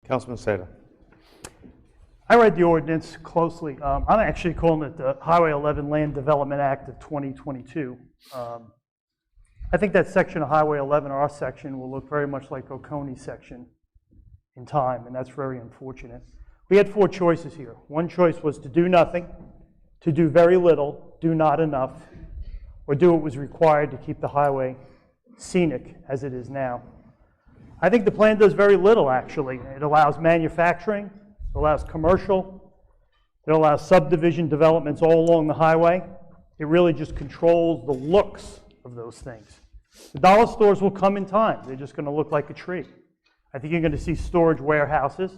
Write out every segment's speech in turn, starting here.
Councilman Saitta. I read the ordinance closely. I'm actually calling it the Highway 11 Land Development Act of 2022. I think that section of Highway 11, our section, will look very much like Oconee section in time, and that's very unfortunate. We had four choices here. One choice was to do nothing, to do very little, do not enough, or do what was required to keep the highway scenic as it is now. I think the plan does very little, actually. It allows manufacturing, it allows commercial, it allows subdivision developments all along the highway. It really just controls the looks of those things. The dollar stores will come in time. They're just going to look like a tree. I think you're going to see storage warehouses.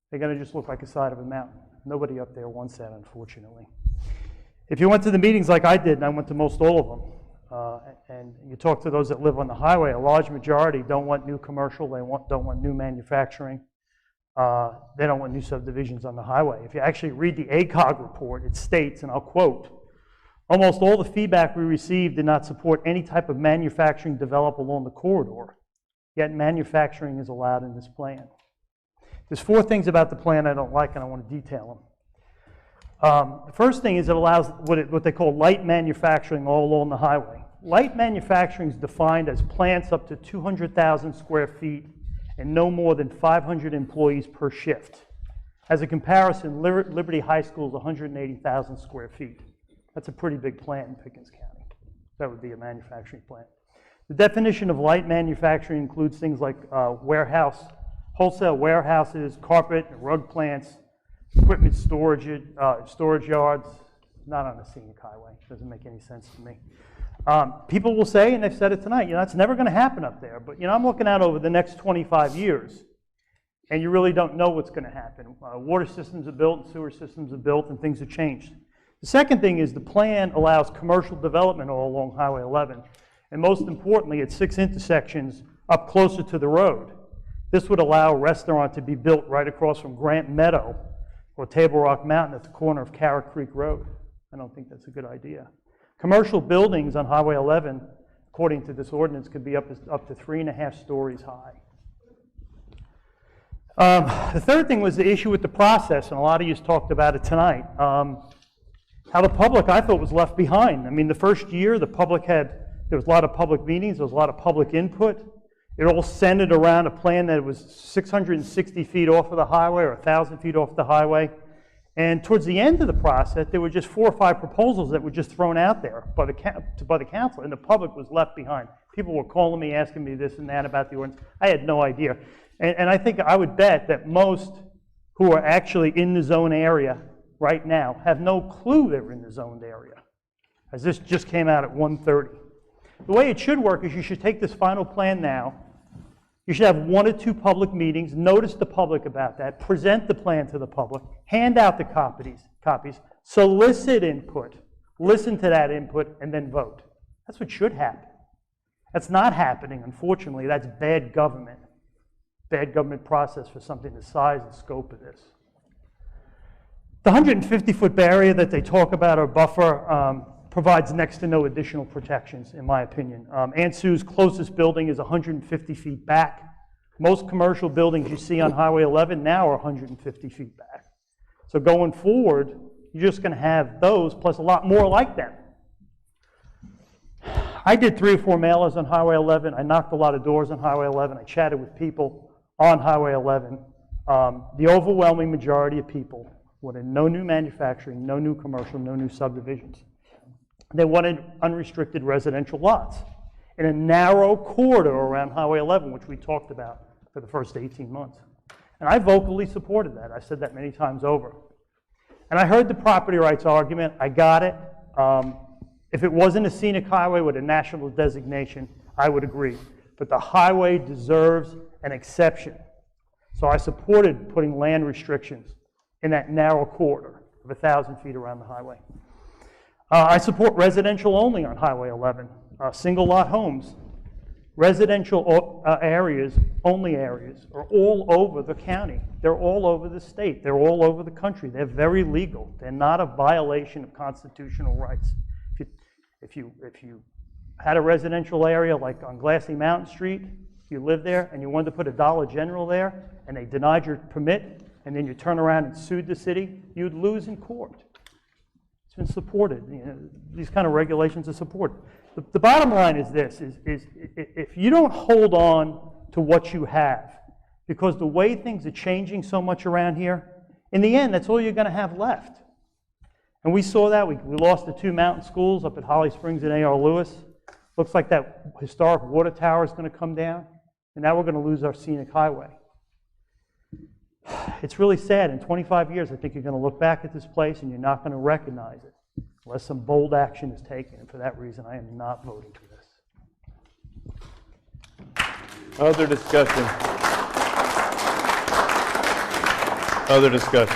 They're going to just look like the side of a mountain. Nobody up there wants that, unfortunately. If you went to the meetings like I did, and I went to most all of them, and you talk to those that live on the highway, a large majority don't want new commercial, don't want new manufacturing, they don't want new subdivisions on the highway. If you actually read the ACOG report, it states, and I'll quote, "Almost all the feedback we received did not support any type of manufacturing developed along the corridor, yet manufacturing is allowed in this plan." There's four things about the plan I don't like, and I want to detail them. The first thing is it allows what they call light manufacturing all along the highway. Light manufacturing is defined as plants up to 200,000 square feet and no more than 500 employees per shift. As a comparison, Liberty High School is 180,000 square feet. That's a pretty big plant in Pickens County. That would be a manufacturing plant. The definition of light manufacturing includes things like wholesale warehouses, carpet and rug plants, equipment storage yards, not on a scenic highway. Doesn't make any sense to me. People will say, and they've said it tonight, it's never going to happen up there. But I'm looking out over the next 25 years, and you really don't know what's going to happen. Water systems are built, and sewer systems are built, and things have changed. The second thing is the plan allows commercial development all along Highway 11, and most importantly, at 6 intersections up closer to the road. This would allow a restaurant to be built right across from Grant Meadow or Table Rock Mountain at the corner of Carrot Creek Road. I don't think that's a good idea. Commercial buildings on Highway 11, according to this ordinance, could be up to 3.5 stories high. The third thing was the issue with the process, and a lot of you talked about it tonight. How the public, I thought, was left behind. I mean, the first year, there was a lot of public meetings, there was a lot of public input. It all centered around a plan that was 660 feet off of the highway or 1,000 feet off the highway. And towards the end of the process, there were just 4 or 5 proposals that were just thrown out there by the council, and the public was left behind. People were calling me, asking me this and that about the ordinance. I had no idea. And I think I would bet that most who are actually in the zone area right now have no clue they're in the zoned area, as this just came out at 1:30. The way it should work is you should take this final plan now. You should have 1 or 2 public meetings, notice the public about that, present the plan to the public, hand out the copies, solicit input, listen to that input, and then vote. That's what should happen. That's not happening, unfortunately. That's bad government process for something the size and scope of this. The 150-foot barrier that they talk about, or buffer, provides next to no additional protections, in my opinion. Ansu's closest building is 150 feet back. Most commercial buildings you see on Highway 11 now are 150 feet back. So going forward, you're just going to have those plus a lot more like them. I did 3 or 4 mailers on Highway 11. I knocked a lot of doors on Highway 11. I chatted with people on Highway 11. The overwhelming majority of people wanted no new manufacturing, no new commercial, no new subdivisions. They wanted unrestricted residential lots in a narrow corridor around Highway 11, which we talked about for the first 18 months. And I vocally supported that. I said that many times over. And I heard the property rights argument. I got it. If it wasn't a scenic highway with a national designation, I would agree. But the highway deserves an exception. So I supported putting land restrictions in that narrow corridor of 1,000 feet around the highway. I support residential only on Highway 11, single lot homes. Residential areas, only areas, are all over the county. They're all over the state. They're all over the country. They're very legal. They're not a violation of constitutional rights. If you had a residential area like on Glassy Mountain Street, you live there, and you wanted to put a Dollar General there, and they denied your permit, and then you turn around and sued the city, you'd lose in court. It's been supported. You know, these kind of regulations are supported. The bottom line is this, is if you don't hold on to what you have, because the way things are changing so much around here, in the end, that's all you're going to have left. And we saw that. We lost the 2 mountain schools up at Holly Springs and A.R. Lewis. Looks like that historic water tower is going to come down. And now we're going to lose our Scenic Highway. It's really sad. In 25 years, I think you're going to look back at this place and you're not going to recognize it unless some bold action is taken. And for that reason, I am not voting for this. Other discussion? Other discussion?